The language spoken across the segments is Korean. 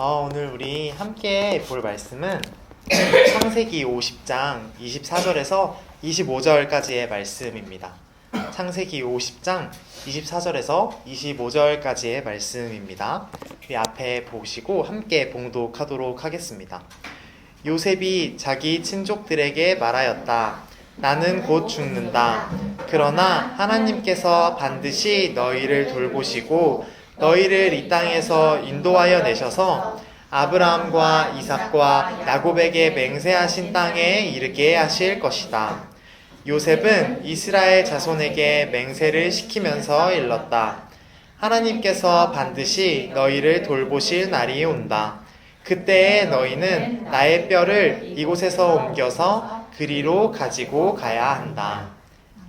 오늘 우리 함께 볼 말씀은 창세기 50장 24절에서 25절까지의 말씀입니다. 창세기 50장 24절에서 25절까지의 말씀입니다. 우리 앞에 보시고 함께 봉독하도록 하겠습니다. 요셉이 자기 친족들에게 말하였다. 나는 곧 죽는다. 그러나 하나님께서 반드시 너희를 돌보시고 너희를 이 땅에서 인도하여 내셔서 아브라함과 이삭과 야곱에게 맹세하신 땅에 이르게 하실 것이다. 요셉은 이스라엘 자손에게 맹세를 시키면서 일렀다. 하나님께서 반드시 너희를 돌보실 날이 온다. 그때에 너희는 나의 뼈를 이곳에서 옮겨서 그리로 가지고 가야 한다.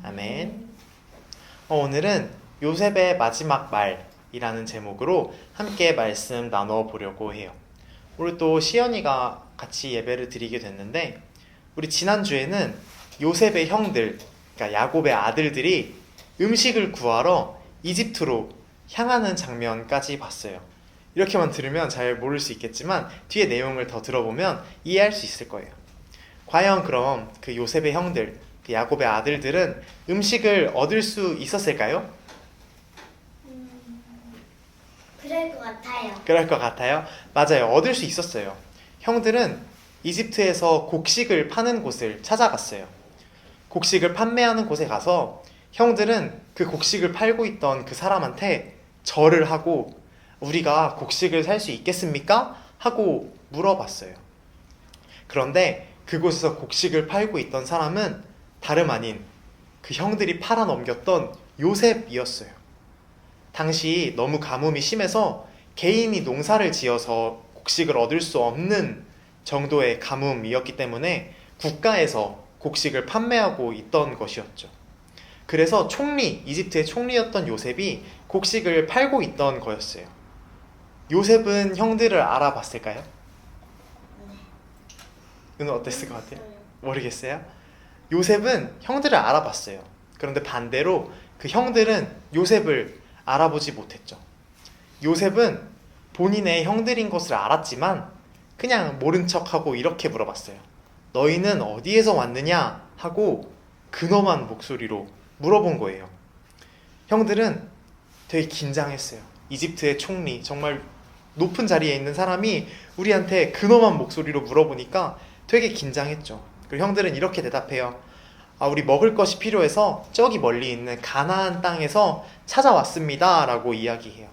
아멘. 오늘은 요셉의 마지막 말이라는 제목으로 함께 말씀 나눠보려고 해요. 오늘 또 시연이가 같이 예배를 드리게 됐는데, 우리 지난주에는 요셉의 형들, 그러니까 야곱의 아들들이 음식을 구하러 이집트로 향하는 장면까지 봤어요. 이렇게만 들으면 잘 모를 수 있겠지만 뒤에 내용을 더 들어보면 이해할 수 있을 거예요. 과연 그럼 그 요셉의 형들, 그 야곱의 아들들은 음식을 얻을 수 있었을까요? 그럴 것 같아요. 그럴 것 같아요. 맞아요. 얻을 수 있었어요. 형들은 이집트에서 곡식을 파는 곳을 찾아갔어요. 곡식을 판매하는 곳에 가서 형들은 그 곡식을 팔고 있던 그 사람한테 절을 하고, 우리가 곡식을 살 수 있겠습니까? 하고 물어봤어요. 그런데 그곳에서 곡식을 팔고 있던 사람은 다름 아닌 그 형들이 팔아 넘겼던 요셉이었어요. 당시 너무 가뭄이 심해서 개인이 농사를 지어서 곡식을 얻을 수 없는 정도의 가뭄이었기 때문에 국가에서 곡식을 판매하고 있던 것이었죠. 그래서 이집트의 총리였던 요셉이 곡식을 팔고 있던 거였어요. 요셉은 형들을 알아봤을까요? 이건 어땠을 것 같아요? 모르겠어요? 요셉은 형들을 알아봤어요. 그런데 반대로 그 형들은 요셉을 알아보지 못했죠. 요셉은 본인의 형들인 것을 알았지만 그냥 모른 척하고 이렇게 물어봤어요. 너희는 어디에서 왔느냐? 하고 근엄한 목소리로 물어본 거예요. 형들은 되게 긴장했어요. 이집트의 총리, 정말 높은 자리에 있는 사람이 우리한테 근엄한 목소리로 물어보니까 되게 긴장했죠. 그리고 형들은 이렇게 대답해요. 우리 먹을 것이 필요해서 저기 멀리 있는 가나안 땅에서 찾아왔습니다 라고 이야기해요.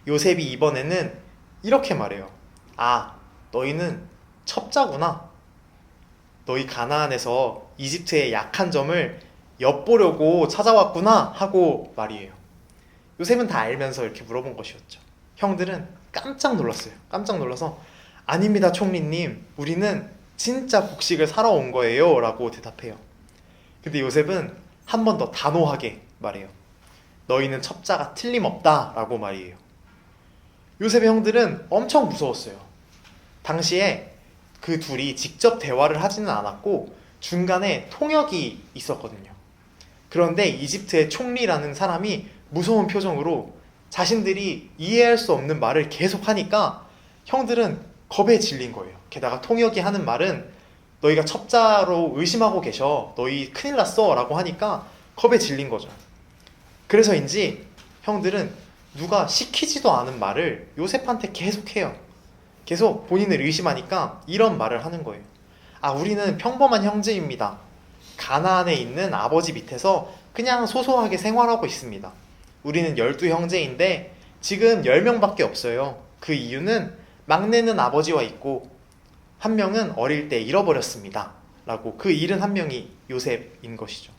요셉이 이번에는 이렇게 말해요. 너희는 첩자구나. 너희 가나안에서 이집트의 약한 점을 엿보려고 찾아왔구나 하고 말이에요. 요셉은 다 알면서 이렇게 물어본 것이었죠. 형들은 깜짝 놀랐어요. 깜짝 놀라서 아닙니다 총리님, 우리는 진짜 곡식을 사러 온 거예요 라고 대답해요. 근데 요셉은 한 번 더 단호하게 말해요. 너희는 첩자가 틀림없다 라고 말이에요. 요셉의 형들은 엄청 무서웠어요. 당시에 그 둘이 직접 대화를 하지는 않았고 중간에 통역이 있었거든요. 그런데 이집트의 총리라는 사람이 무서운 표정으로 자신들이 이해할 수 없는 말을 계속 하니까 형들은 겁에 질린 거예요. 게다가 통역이 하는 말은 너희가 첩자로 의심하고 계셔, 너희 큰일 났어 라고 하니까 겁에 질린 거죠. 그래서인지 형들은 누가 시키지도 않은 말을 요셉한테 계속 해요. 계속 본인을 의심하니까 이런 말을 하는 거예요. 우리는 평범한 형제입니다. 가나안에 있는 아버지 밑에서 그냥 소소하게 생활하고 있습니다. 우리는 12형제인데 지금 10명밖에 없어요. 그 이유는 막내는 아버지와 있고 한 명은 어릴 때 잃어버렸습니다 라고, 그 잃은 한 명이 요셉인 것이죠.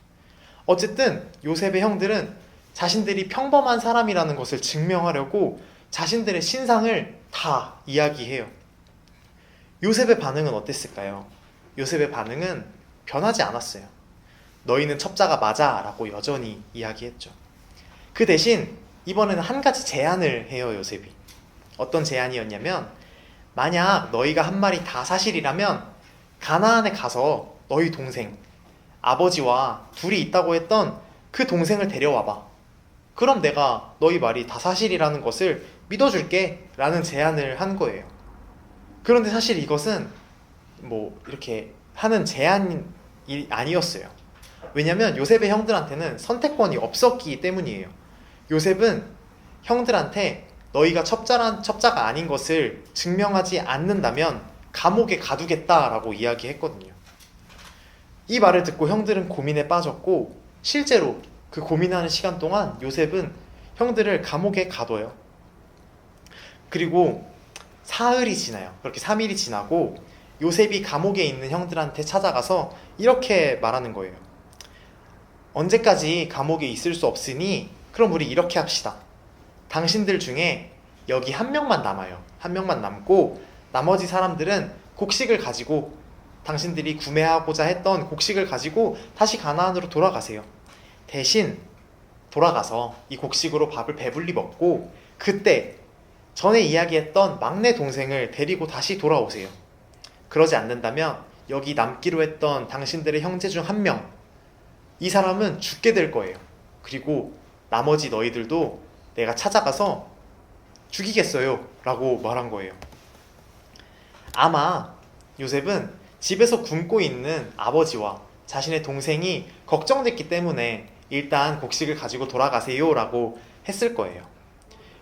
어쨌든 요셉의 형들은 자신들이 평범한 사람이라는 것을 증명하려고 자신들의 신상을 다 이야기해요. 요셉의 반응은 어땠을까요? 요셉의 반응은 변하지 않았어요. 너희는 첩자가 맞아 라고 여전히 이야기했죠. 그 대신 이번에는 한 가지 제안을 해요. 요셉이 어떤 제안이었냐면, 만약 너희가 한 말이 다 사실이라면 가나안에 가서 너희 동생, 아버지와 둘이 있다고 했던 그 동생을 데려와봐. 그럼 내가 너희 말이 다 사실이라는 것을 믿어줄게 라는 제안을 한 거예요. 그런데 사실 이것은 뭐 이렇게 하는 제안이 아니었어요. 왜냐면 요셉의 형들한테는 선택권이 없었기 때문이에요. 요셉은 형들한테 너희가 첩자가 아닌 것을 증명하지 않는다면 감옥에 가두겠다라고 이야기했거든요. 이 말을 듣고 형들은 고민에 빠졌고 실제로 그 고민하는 시간 동안 요셉은 형들을 감옥에 가둬요. 그리고 사흘이 지나요. 그렇게 3일이 지나고 요셉이 감옥에 있는 형들한테 찾아가서 이렇게 말하는 거예요. 언제까지 감옥에 있을 수 없으니 그럼 우리 이렇게 합시다. 당신들 중에 여기 한 명만 남아요. 한 명만 남고 나머지 사람들은 곡식을 가지고 당신들이 구매하고자 했던 곡식을 가지고 다시 가나안으로 돌아가세요. 대신 돌아가서 이 곡식으로 밥을 배불리 먹고 그때 전에 이야기했던 막내 동생을 데리고 다시 돌아오세요. 그러지 않는다면 여기 남기로 했던 당신들의 형제 중 한 명, 이 사람은 죽게 될 거예요. 그리고 나머지 너희들도 내가 찾아가서 죽이겠어요 라고 말한 거예요. 아마 요셉은 집에서 굶고 있는 아버지와 자신의 동생이 걱정됐기 때문에 일단 곡식을 가지고 돌아가세요 라고 했을 거예요.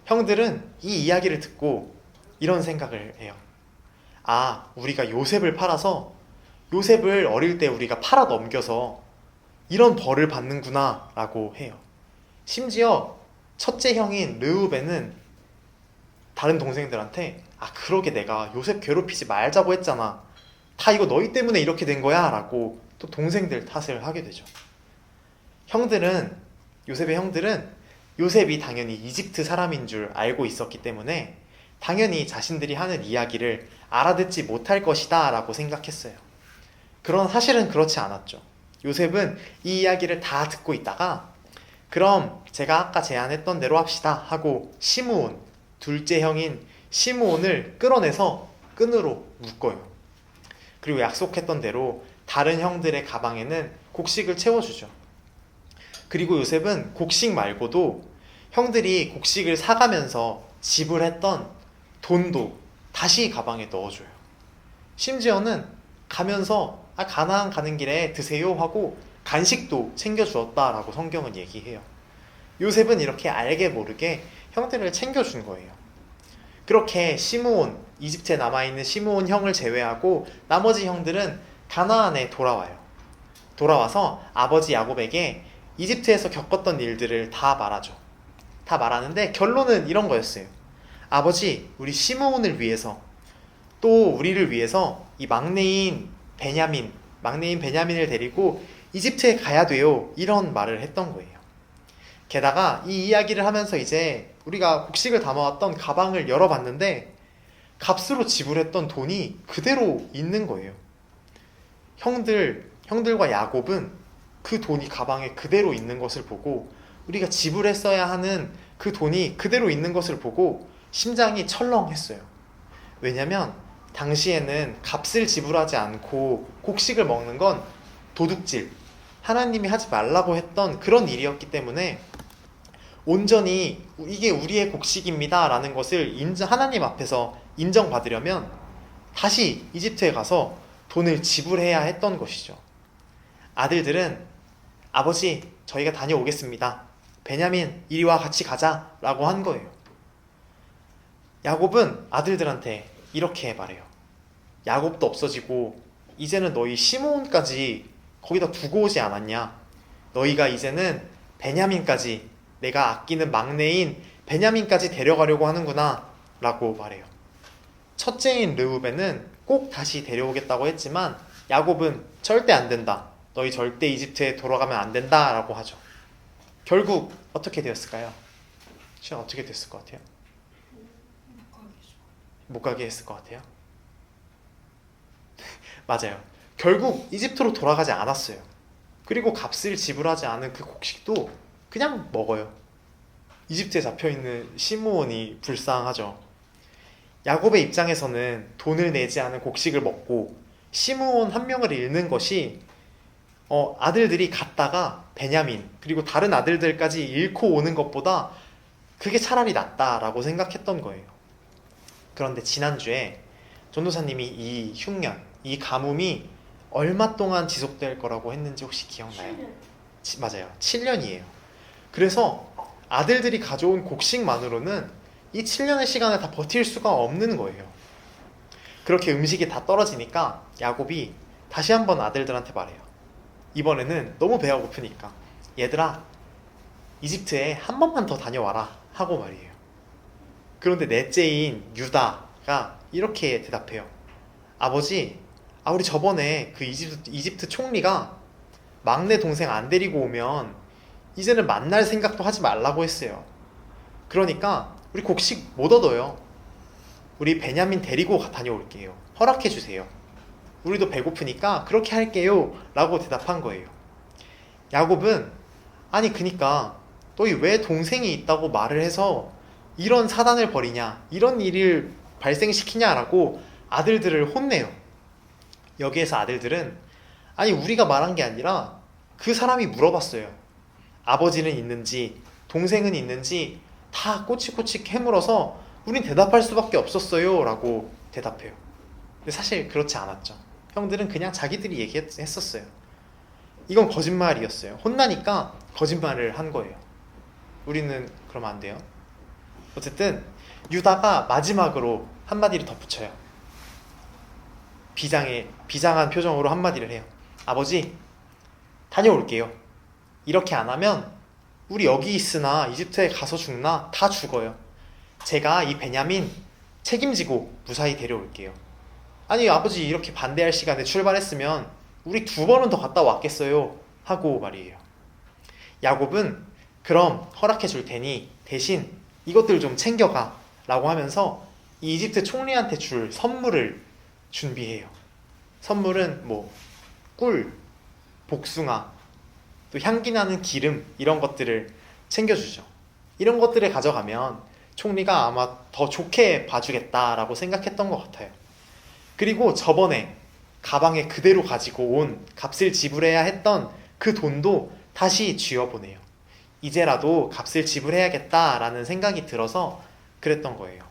형들은 이 이야기를 듣고 이런 생각을 해요. 아, 우리가 요셉을 팔아서 요셉을 어릴 때 우리가 팔아 넘겨서 이런 벌을 받는구나 라고 해요. 심지어 첫째 형인 르우벤은 다른 동생들한테 아, 그러게 내가 요셉 괴롭히지 말자고 했잖아. 다 이거 너희 때문에 이렇게 된 거야 라고 또 동생들 탓을 하게 되죠. 요셉의 형들은 요셉이 당연히 이집트 사람인 줄 알고 있었기 때문에 당연히 자신들이 하는 이야기를 알아듣지 못할 것이다 라고 생각했어요. 그러나 사실은 그렇지 않았죠. 요셉은 이 이야기를 다 듣고 있다가 그럼 제가 아까 제안했던 대로 합시다 하고 시므온, 둘째 형인 시므온을 끌어내서 끈으로 묶어요. 그리고 약속했던 대로 다른 형들의 가방에는 곡식을 채워주죠. 그리고 요셉은 곡식 말고도 형들이 곡식을 사가면서 지불했던 돈도 다시 가방에 넣어줘요. 심지어는 가면서 가나안 가는 길에 드세요 하고 간식도 챙겨주었다라고 성경은 얘기해요. 요셉은 이렇게 알게 모르게 형들을 챙겨준 거예요. 그렇게 시므온, 이집트에 남아있는 시므온 형을 제외하고 나머지 형들은 가나안에 돌아와요. 돌아와서 아버지 야곱에게 이집트에서 겪었던 일들을 다 말하죠. 다 말하는데 결론은 이런 거였어요. 아버지, 우리 시므온을 위해서 또 우리를 위해서 이 막내인 베냐민을 데리고 이집트에 가야 돼요. 이런 말을 했던 거예요. 게다가 이 이야기를 하면서 이제 우리가 곡식을 담아왔던 가방을 열어봤는데 값으로 지불했던 돈이 그대로 있는 거예요. 형들과 야곱은 그 돈이 가방에 그대로 있는 것을 보고 우리가 지불했어야 하는 그 돈이 그대로 있는 것을 보고 심장이 철렁했어요. 왜냐면 당시에는 값을 지불하지 않고 곡식을 먹는 건 도둑질, 하나님이 하지 말라고 했던 그런 일이었기 때문에 온전히 이게 우리의 곡식입니다 라는 것을 하나님 앞에서 인정받으려면 다시 이집트에 가서 돈을 지불해야 했던 것이죠. 아들들은 아버지, 저희가 다녀오겠습니다. 베냐민, 이리와 같이 가자 라고 한 거예요. 야곱은 아들들한테 이렇게 말해요. 야곱도 없어지고 이제는 너희 시므온까지 거기다 두고 오지 않았냐? 너희가 이제는 베냐민까지, 내가 아끼는 막내인 베냐민까지 데려가려고 하는구나 라고 말해요. 첫째인 르우벤은 꼭 다시 데려오겠다고 했지만 야곱은 절대 안 된다. 너희 절대 이집트에 돌아가면 안 된다 라고 하죠. 결국 어떻게 되었을까요? 시간 어떻게 됐을 것 같아요? 못 가게 했을 것 같아요? 맞아요. 결국 이집트로 돌아가지 않았어요. 그리고 값을 지불하지 않은 그 곡식도 그냥 먹어요. 이집트에 잡혀있는 시므온이 불쌍하죠. 야곱의 입장에서는 돈을 내지 않은 곡식을 먹고 시므온 한 명을 잃는 것이 아들들이 갔다가 베냐민 그리고 다른 아들들까지 잃고 오는 것보다 그게 차라리 낫다라고 생각했던 거예요. 그런데 지난주에 전도사님이 이 흉년, 이 가뭄이 얼마 동안 지속될 거라고 했는지 혹시 기억나요? 맞아요. 7년이에요. 그래서 아들들이 가져온 곡식만으로는 이 7년의 시간을 다 버틸 수가 없는 거예요. 그렇게 음식이 다 떨어지니까 야곱이 다시 한번 아들들한테 말해요. 이번에는 너무 배가 고프니까 얘들아, 이집트에 한 번만 더 다녀와라 하고 말이에요. 그런데 넷째인 유다가 이렇게 대답해요. 아버지, 우리 저번에 그 이집트 총리가 막내 동생 안 데리고 오면 이제는 만날 생각도 하지 말라고 했어요. 그러니까 우리 곡식 못 얻어요. 우리 베냐민 데리고 다녀올게요. 허락해 주세요. 우리도 배고프니까 그렇게 할게요 라고 대답한 거예요. 야곱은 아니 그니까 너희 왜 동생이 있다고 말을 해서 이런 사단을 벌이냐, 이런 일을 발생시키냐라고 아들들을 혼내요. 여기에서 아들들은 아니 우리가 말한 게 아니라 그 사람이 물어봤어요. 아버지는 있는지 동생은 있는지 다 꼬치꼬치 캐물어서 우린 대답할 수밖에 없었어요 라고 대답해요. 근데 사실 그렇지 않았죠. 형들은 그냥 자기들이 얘기했었어요. 이건 거짓말이었어요. 혼나니까 거짓말을 한 거예요. 우리는 그러면 안 돼요. 어쨌든 유다가 마지막으로 한마디를 덧붙여요. 비장한 표정으로 한마디를 해요. 아버지, 다녀올게요. 이렇게 안 하면 우리 여기 있으나 이집트에 가서 죽나 다 죽어요. 제가 이 베냐민 책임지고 무사히 데려올게요. 아니 아버지, 이렇게 반대할 시간에 출발했으면 우리 2번은 더 갔다 왔겠어요 하고 말이에요. 야곱은 그럼 허락해 줄 테니 대신 이것들 좀 챙겨가 라고 하면서 이 이집트 총리한테 줄 선물을 준비해요. 선물은 뭐 꿀, 복숭아, 또 향기 나는 기름, 이런 것들을 챙겨주죠. 이런 것들을 가져가면 총리가 아마 더 좋게 봐주겠다라고 생각했던 것 같아요. 그리고 저번에 가방에 그대로 가지고 온 값을 지불해야 했던 그 돈도 다시 쥐어보내요. 이제라도 값을 지불해야겠다라는 생각이 들어서 그랬던 거예요.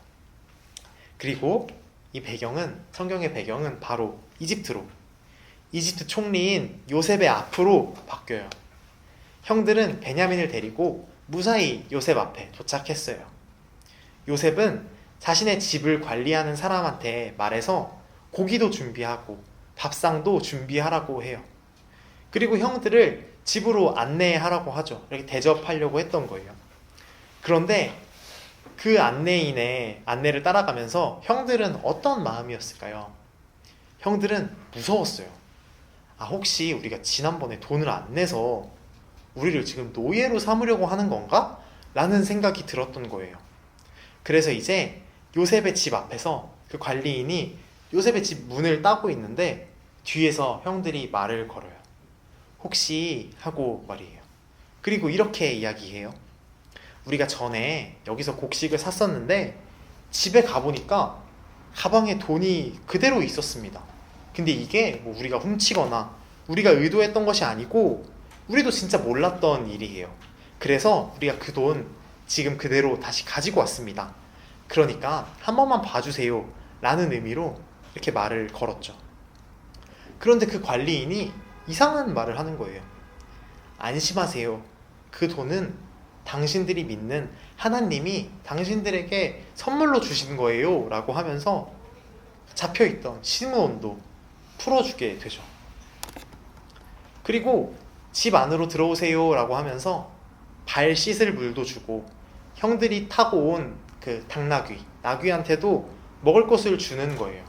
그리고 이 배경은, 성경의 배경은 바로 이집트로, 이집트 총리인 요셉의 앞으로 바뀌어요. 형들은 베냐민을 데리고 무사히 요셉 앞에 도착했어요. 요셉은 자신의 집을 관리하는 사람한테 말해서 고기도 준비하고 밥상도 준비하라고 해요. 그리고 형들을 집으로 안내하라고 하죠. 이렇게 대접하려고 했던 거예요. 그런데 그 안내인의 안내를 따라가면서 형들은 어떤 마음이었을까요? 형들은 무서웠어요. 혹시 우리가 지난번에 돈을 안 내서 우리를 지금 노예로 삼으려고 하는 건가? 라는 생각이 들었던 거예요. 그래서 이제 요셉의 집 앞에서 그 관리인이 요셉의 집 문을 따고 있는데 뒤에서 형들이 말을 걸어요. 혹시 하고 말이에요. 그리고 이렇게 이야기해요. 우리가 전에 여기서 곡식을 샀었는데 집에 가보니까 가방에 돈이 그대로 있었습니다. 근데 이게 뭐 우리가 훔치거나 우리가 의도했던 것이 아니고 우리도 진짜 몰랐던 일이에요. 그래서 우리가 그 돈 지금 그대로 다시 가지고 왔습니다. 그러니까 한 번만 봐주세요 라는 의미로 이렇게 말을 걸었죠. 그런데 그 관리인이 이상한 말을 하는 거예요. 안심하세요. 그 돈은 당신들이 믿는 하나님이 당신들에게 선물로 주신 거예요 라고 하면서 잡혀있던 시므온도 풀어주게 되죠. 그리고 집 안으로 들어오세요 라고 하면서 발 씻을 물도 주고 형들이 타고 온 그 당나귀, 나귀한테도 먹을 것을 주는 거예요.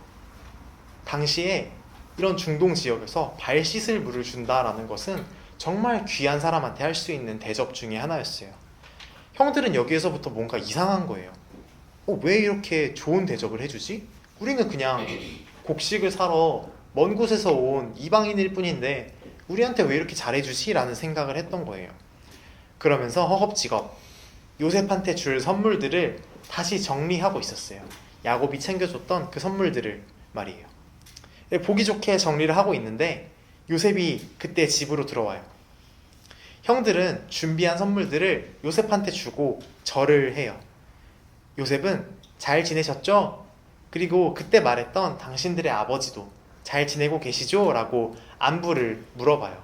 당시에 이런 중동 지역에서 발 씻을 물을 준다라는 것은 정말 귀한 사람한테 할 수 있는 대접 중에 하나였어요. 형들은 여기에서부터 뭔가 이상한 거예요. 왜 이렇게 좋은 대접을 해주지? 우리는 그냥 곡식을 사러 먼 곳에서 온 이방인일 뿐인데 우리한테 왜 이렇게 잘해주지? 라는 생각을 했던 거예요. 그러면서 허겁지겁 요셉한테 줄 선물들을 다시 정리하고 있었어요. 야곱이 챙겨줬던 그 선물들을 말이에요. 보기 좋게 정리를 하고 있는데 요셉이 그때 집으로 들어와요. 형들은 준비한 선물들을 요셉한테 주고 절을 해요. 요셉은 잘 지내셨죠? 그리고 그때 말했던 당신들의 아버지도 잘 지내고 계시죠? 라고 안부를 물어봐요.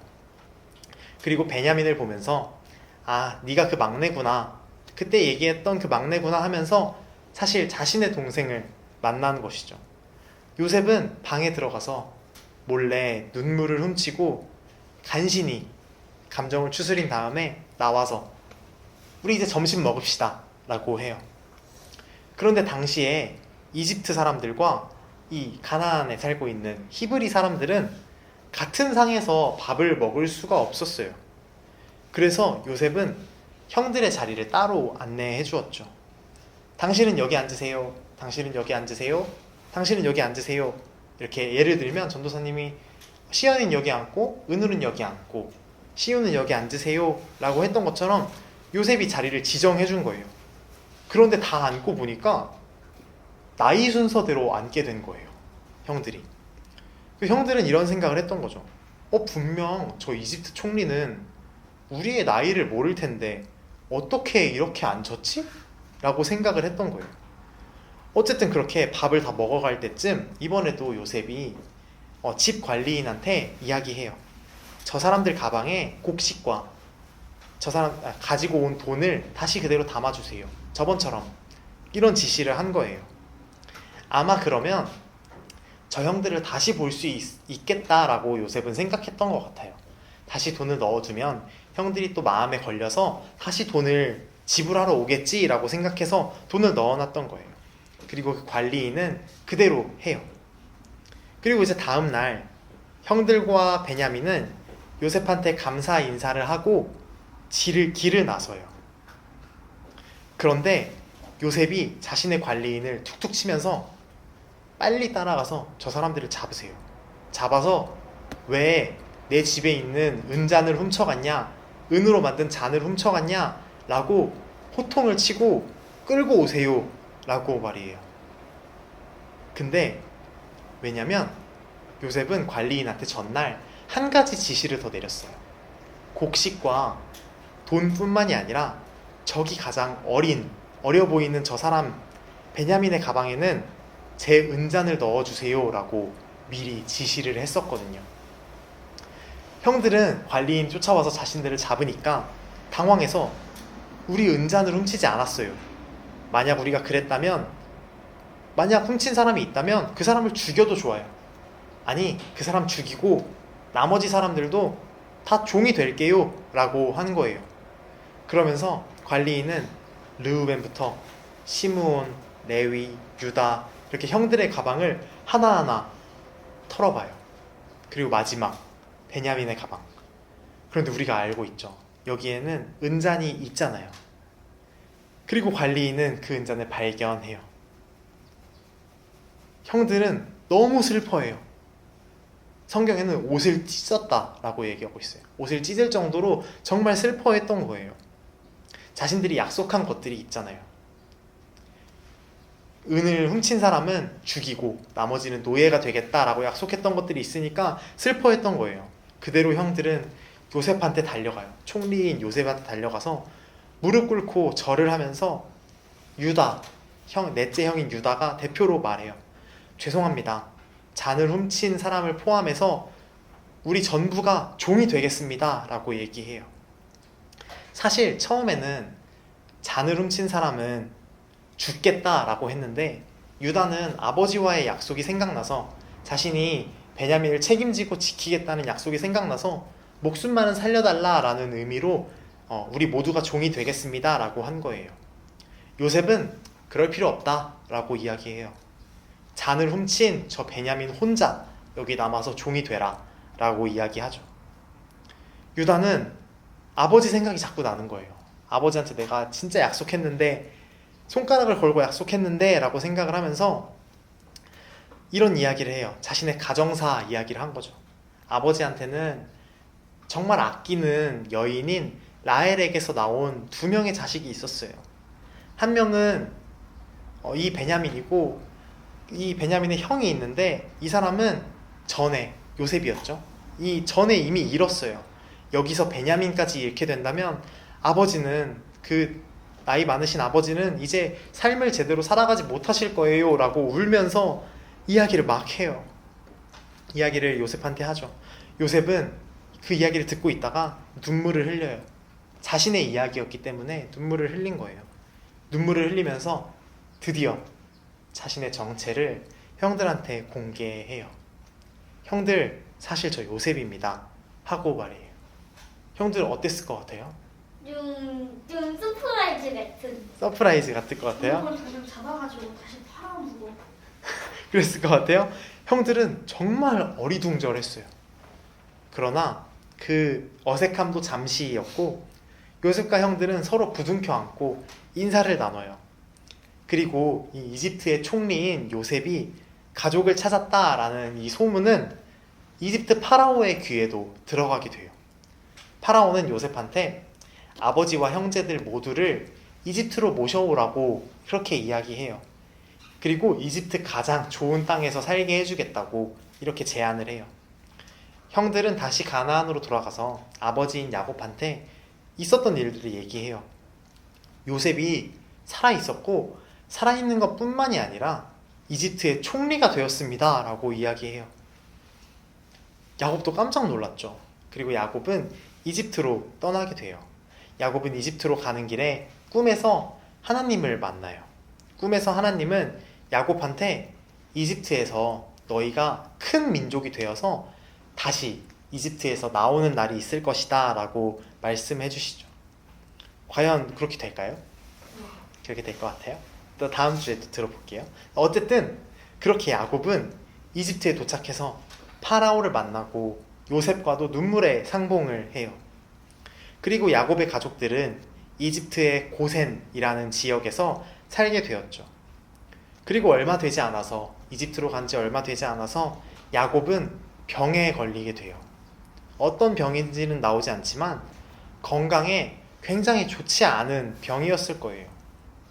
그리고 베냐민을 보면서 아, 네가 그 막내구나. 그때 얘기했던 그 막내구나 하면서 사실 자신의 동생을 만나는 것이죠. 요셉은 방에 들어가서 몰래 눈물을 훔치고 간신히 감정을 추스린 다음에 나와서 우리 이제 점심 먹읍시다 라고 해요. 그런데 당시에 이집트 사람들과 이 가나안에 살고 있는 히브리 사람들은 같은 상에서 밥을 먹을 수가 없었어요. 그래서 요셉은 형들의 자리를 따로 안내해 주었죠. 당신은 여기 앉으세요. 당신은 여기 앉으세요. 당신은 여기 앉으세요. 이렇게 예를 들면 전도사님이 시연이는 여기 앉고 은울은 여기 앉고 시우는 여기 앉으세요 라고 했던 것처럼 요셉이 자리를 지정해 준 거예요. 그런데 다 앉고 보니까 나이 순서대로 앉게 된 거예요. 형들이. 그 형들은 이런 생각을 했던 거죠. 분명 저 이집트 총리는 우리의 나이를 모를 텐데 어떻게 이렇게 앉혔지? 라고 생각을 했던 거예요. 어쨌든 그렇게 밥을 다 먹어갈 때쯤 이번에도 요셉이 집 관리인한테 이야기해요. 저 사람들 가방에 곡식과 저 사람 가지고 온 돈을 다시 그대로 담아주세요. 저번처럼 이런 지시를 한 거예요. 아마 그러면 저 형들을 다시 볼 수 있겠다라고 요셉은 생각했던 것 같아요. 다시 돈을 넣어두면 형들이 또 마음에 걸려서 다시 돈을 지불하러 오겠지라고 생각해서 돈을 넣어놨던 거예요. 그리고 그 관리인은 그대로 해요. 그리고 이제 다음 날 형들과 베냐민은 요셉한테 감사 인사를 하고 길을 나서요. 그런데 요셉이 자신의 관리인을 툭툭 치면서 빨리 따라가서 저 사람들을 잡으세요. 잡아서 왜 내 집에 있는 은잔을 훔쳐갔냐? 은으로 만든 잔을 훔쳐갔냐? 라고 호통을 치고 끌고 오세요 라고 말이에요. 근데 왜냐면 요셉은 관리인한테 전날 한 가지 지시를 더 내렸어요. 곡식과 돈뿐만이 아니라 저기 가장 어려 보이는 저 사람 베냐민의 가방에는 제 은잔을 넣어주세요 라고 미리 지시를 했었거든요. 형들은 관리인 쫓아와서 자신들을 잡으니까 당황해서 우리 은잔을 훔치지 않았어요. 만약 우리가 그랬다면, 만약 훔친 사람이 있다면 그 사람을 죽여도 좋아요. 아니, 그 사람 죽이고 나머지 사람들도 다 종이 될게요 라고 한 거예요. 그러면서 관리인은 르우벤부터 시므온, 레위, 유다 이렇게 형들의 가방을 하나하나 털어봐요. 그리고 마지막 베냐민의 가방. 그런데 우리가 알고 있죠. 여기에는 은잔이 있잖아요. 그리고 관리인은 그 은잔을 발견해요. 형들은 너무 슬퍼해요. 성경에는 옷을 찢었다라고 얘기하고 있어요. 옷을 찢을 정도로 정말 슬퍼했던 거예요. 자신들이 약속한 것들이 있잖아요. 은을 훔친 사람은 죽이고 나머지는 노예가 되겠다라고 약속했던 것들이 있으니까 슬퍼했던 거예요. 그대로 형들은 요셉한테 달려가요. 총리인 요셉한테 달려가서 무릎 꿇고 절을 하면서 유다, 넷째 형인 유다가 대표로 말해요. 죄송합니다. 잔을 훔친 사람을 포함해서 우리 전부가 종이 되겠습니다 라고 얘기해요. 사실 처음에는 잔을 훔친 사람은 죽겠다라고 했는데 유다는 아버지와의 약속이 생각나서 자신이 베냐민을 책임지고 지키겠다는 약속이 생각나서 목숨만은 살려달라라는 의미로 우리 모두가 종이 되겠습니다 라고 한 거예요. 요셉은 그럴 필요 없다 라고 이야기해요. 잔을 훔친 저 베냐민 혼자 여기 남아서 종이 되라 라고 이야기하죠. 유다는 아버지 생각이 자꾸 나는 거예요. 아버지한테 내가 진짜 약속했는데, 손가락을 걸고 약속했는데 라고 생각을 하면서 이런 이야기를 해요. 자신의 가정사 이야기를 한 거죠. 아버지한테는 정말 아끼는 여인인 라헬에게서 나온 2명의 자식이 있었어요. 한 명은 이 베냐민이고, 이 베냐민의 형이 있는데 이 사람은 전에 요셉이었죠. 이 전에 이미 잃었어요. 여기서 베냐민까지 잃게 된다면 아버지는 나이 많으신 아버지는 이제 삶을 제대로 살아가지 못하실 거예요 라고 울면서 이야기를 막 해요. 이야기를 요셉한테 하죠. 요셉은 그 이야기를 듣고 있다가 눈물을 흘려요. 자신의 이야기였기 때문에 눈물을 흘린 거예요. 눈물을 흘리면서 드디어 자신의 정체를 형들한테 공개해요. 형들, 사실 저 요셉입니다 하고 말해요. 형들 어땠을 것 같아요? 좀 서프라이즈 같은. 서프라이즈 같을 것 같아요? 그걸 다시 잡아가지고 다시 팔아먹어. 그랬을 것 같아요? 형들은 정말 어리둥절했어요. 그러나 그 어색함도 잠시였고 요셉과 형들은 서로 부둥켜 안고 인사를 나눠요. 그리고 이 이집트의 총리인 요셉이 가족을 찾았다라는 이 소문은 이집트 파라오의 귀에도 들어가게 돼요. 파라오는 요셉한테 아버지와 형제들 모두를 이집트로 모셔오라고 그렇게 이야기해요. 그리고 이집트 가장 좋은 땅에서 살게 해주겠다고 이렇게 제안을 해요. 형들은 다시 가나안으로 돌아가서 아버지인 야곱한테 있었던 일들을 얘기해요. 요셉이 살아있었고 살아있는 것뿐만이 아니라 이집트의 총리가 되었습니다 라고 이야기해요. 야곱도 깜짝 놀랐죠. 그리고 야곱은 이집트로 떠나게 돼요. 야곱은 이집트로 가는 길에 꿈에서 하나님을 만나요. 꿈에서 하나님은 야곱한테 이집트에서 너희가 큰 민족이 되어서 다시 이집트에서 나오는 날이 있을 것이다 라고 말씀해 주시죠. 과연 그렇게 될까요? 그렇게 될 것 같아요. 또 다음 주에 또 들어볼게요. 어쨌든 그렇게 야곱은 이집트에 도착해서 파라오를 만나고 요셉과도 눈물의 상봉을 해요. 그리고 야곱의 가족들은 이집트의 고센이라는 지역에서 살게 되었죠. 그리고 얼마 되지 않아서 이집트로 간 지 얼마 되지 않아서 야곱은 병에 걸리게 돼요. 어떤 병인지는 나오지 않지만 건강에 굉장히 좋지 않은 병이었을 거예요.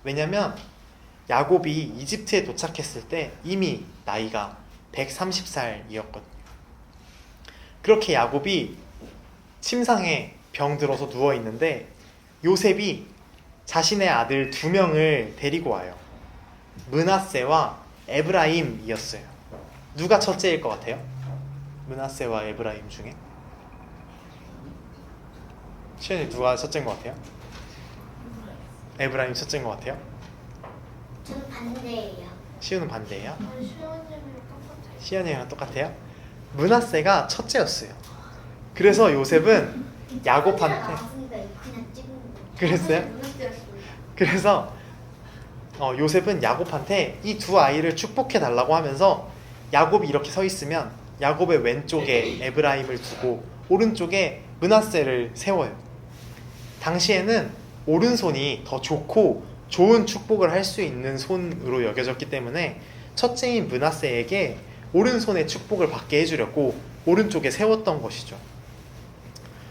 왜냐면 야곱이 이집트에 도착했을 때 이미 나이가 130살이었거든요. 그렇게 야곱이 침상에 병들어서 누워있는데 요셉이 자신의 아들 2명을 데리고 와요. 므낫세와 에브라임이었어요. 누가 첫째일 것 같아요? 므낫세와 에브라임 중에? 시연이 누가 첫째인 것 같아요? 에브라임 첫째인 것 같아요? 저는 반대예요. 시우는 반대예요? 아니 시원님이랑 똑같아. 시연이랑 똑같아요? 므낫세가 첫째였어요. 그래서 요셉은 야곱한테 나왔으니까 그냥 찍은 거. 그랬어요? 그래서 요셉은 야곱한테 이 2아이를 축복해 달라고 하면서 야곱이 이렇게 서 있으면 야곱의 왼쪽에 에브라임을 두고 오른쪽에 므낫세를 세워요. 당시에는 오른손이 더 좋고 좋은 축복을 할 수 있는 손으로 여겨졌기 때문에 첫째인 므낫세에게 오른손의 축복을 받게 해주려고 오른쪽에 세웠던 것이죠.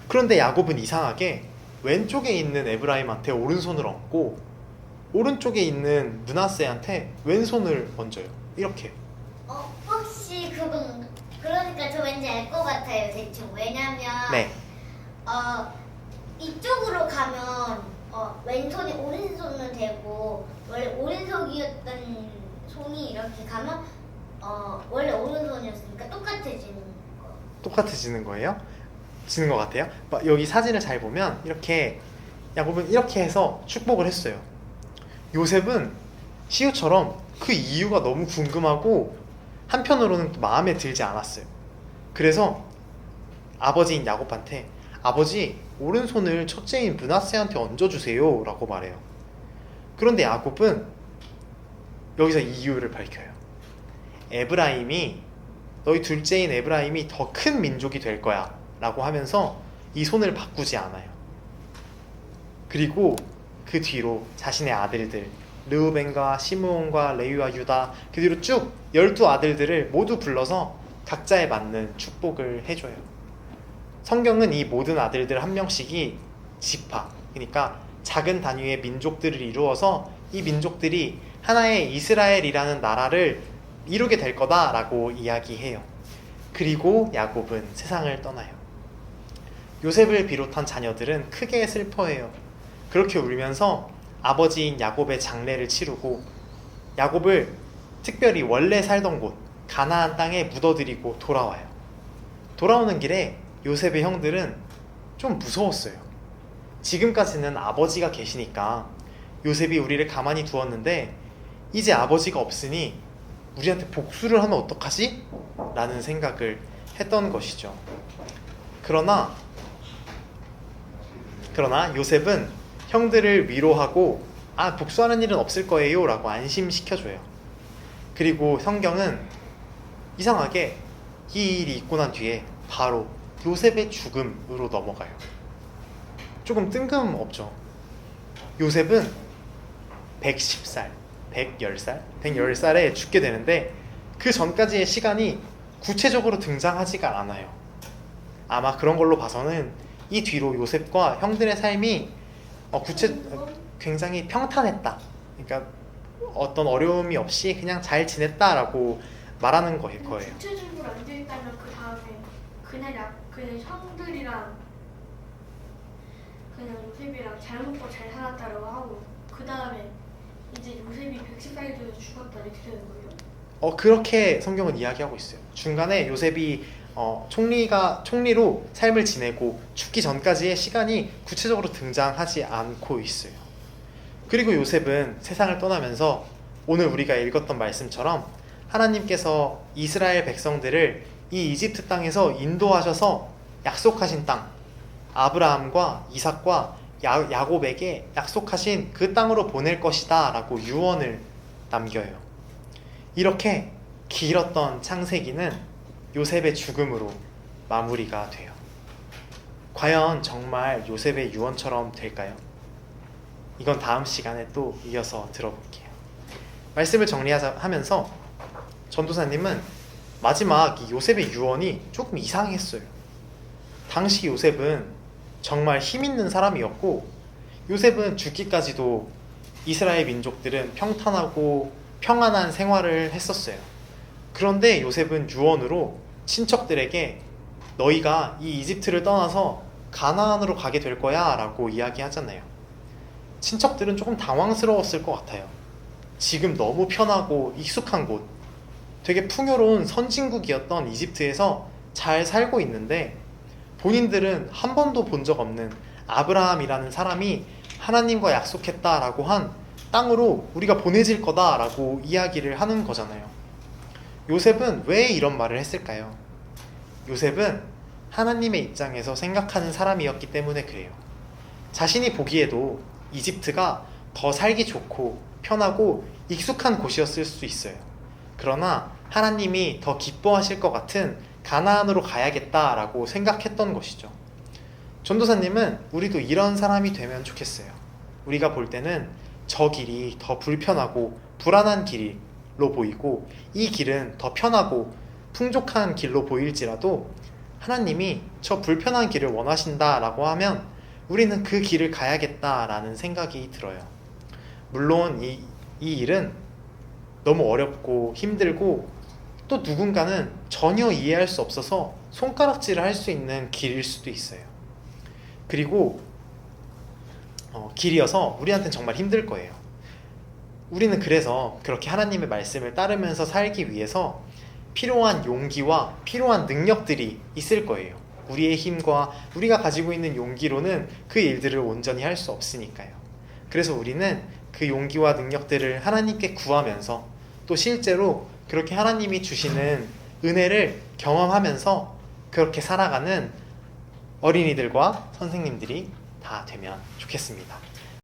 그런데 야곱은 이상하게 왼쪽에 있는 에브라임한테 오른손을 얹고 오른쪽에 있는 므낫세한테 왼손을 얹어요. 이렇게. 혹시 그건 그러니까 저 왠지 알 것 같아요 대충. 왜냐면 네. 이쪽으로 가면 왼손이 오른손을 대고 원래 오른손이었던 손이 이렇게 가면 원래 오른손이었으니까 똑같아지는 거. 똑같아지는 거예요? 지는 것 같아요? 여기 사진을 잘 보면 이렇게 야곱은 이렇게 해서 축복을 했어요. 요셉은 시우처럼 그 이유가 너무 궁금하고 한편으로는 마음에 들지 않았어요. 그래서 아버지인 야곱한테 아버지 오른손을 첫째인 므낫세한테 얹어주세요 라고 말해요. 그런데 야곱은 여기서 이유를 밝혀요. 너희 둘째인 에브라임이 더 큰 민족이 될 거야 라고 하면서 이 손을 바꾸지 않아요. 그리고 그 뒤로 자신의 아들들 르우벤과 시므온과 레위와 유다 그 뒤로 쭉 12아들들을 모두 불러서 각자에 맞는 축복을 해줘요. 성경은 이 모든 아들들 한 명씩이 지파, 그러니까 작은 단위의 민족들을 이루어서 이 민족들이 하나의 이스라엘이라는 나라를 이루게 될 거다라고 이야기해요. 그리고 야곱은 세상을 떠나요. 요셉을 비롯한 자녀들은 크게 슬퍼해요. 그렇게 울면서 아버지인 야곱의 장례를 치르고 야곱을 특별히 원래 살던 곳 가나안 땅에 묻어들이고 돌아와요. 돌아오는 길에 요셉의 형들은 좀 무서웠어요. 지금까지는 아버지가 계시니까 요셉이 우리를 가만히 두었는데 이제 아버지가 없으니 우리한테 복수를 하면 어떡하지? 라는 생각을 했던 것이죠. 그러나 요셉은 형들을 위로하고 복수하는 일은 없을 거예요 라고 안심시켜줘요. 그리고 성경은 이상하게 이 일이 있고 난 뒤에 바로 요셉의 죽음으로 넘어가요. 조금 뜬금없죠. 요셉은 110살, 110살에 죽게 되는데 그 전까지의 시간이 구체적으로 등장하지가 않아요. 아마 그런 걸로 봐서는 이 뒤로 요셉과 형들의 삶이 굉장히 평탄했다. 그러니까 어떤 어려움이 없이 그냥 잘 지냈다라고 말하는 거예요. 구체적으로 안 되어 있다면 그 다음에 그냥 형들이랑 그냥 요셉이랑 잘 먹고 잘 살았다라고 하고 그 다음에 이제 요셉이 110살이 돼서 죽었다 이렇게 되는 거예요? 그렇게 성경은 이야기하고 있어요. 중간에 요셉이 총리로 삶을 지내고 죽기 전까지의 시간이 구체적으로 등장하지 않고 있어요. 그리고 요셉은 세상을 떠나면서 오늘 우리가 읽었던 말씀처럼 하나님께서 이스라엘 백성들을 이 이집트 땅에서 인도하셔서 약속하신 땅, 아브라함과 이삭과 야곱에게 약속하신 그 땅으로 보낼 것이다 라고 유언을 남겨요. 이렇게 길었던 창세기는 요셉의 죽음으로 마무리가 돼요. 과연 정말 요셉의 유언처럼 될까요? 이건 다음 시간에 또 이어서 들어볼게요. 말씀을 정리하면서 전도사님은 마지막 이 요셉의 유언이 조금 이상했어요. 당시 요셉은 정말 힘있는 사람이었고 요셉은 죽기까지도 이스라엘 민족들은 평탄하고 평안한 생활을 했었어요. 그런데 요셉은 유언으로 친척들에게 너희가 이 이집트를 떠나서 가나안으로 가게 될 거야 라고 이야기하잖아요. 친척들은 조금 당황스러웠을 것 같아요. 지금 너무 편하고 익숙한 곳, 되게 풍요로운 선진국이었던 이집트에서 잘 살고 있는데 본인들은 한 번도 본 적 없는 아브라함이라는 사람이 하나님과 약속했다라고 한 땅으로 우리가 보내질 거다라고 이야기를 하는 거잖아요. 요셉은 왜 이런 말을 했을까요? 요셉은 하나님의 입장에서 생각하는 사람이었기 때문에 그래요. 자신이 보기에도 이집트가 더 살기 좋고 편하고 익숙한 곳이었을 수 있어요. 그러나 하나님이 더 기뻐하실 것 같은 가나안으로 가야겠다라고 생각했던 것이죠. 전도사님은 우리도 이런 사람이 되면 좋겠어요. 우리가 볼 때는 저 길이 더 불편하고 불안한 길로 보이고 이 길은 더 편하고 풍족한 길로 보일지라도 하나님이 저 불편한 길을 원하신다라고 하면 우리는 그 길을 가야겠다라는 생각이 들어요. 물론 이 일은 너무 어렵고 힘들고 또 누군가는 전혀 이해할 수 없어서 손가락질을 할 수 있는 길일 수도 있어요. 그리고 길이어서 우리한테는 정말 힘들 거예요. 우리는 그래서 그렇게 하나님의 말씀을 따르면서 살기 위해서 필요한 용기와 필요한 능력들이 있을 거예요. 우리의 힘과 우리가 가지고 있는 용기로는 그 일들을 온전히 할 수 없으니까요. 그래서 우리는 그 용기와 능력들을 하나님께 구하면서 또 실제로 그렇게 하나님이 주시는 은혜를 경험하면서 그렇게 살아가는 어린이들과 선생님들이 다 되면 좋겠습니다.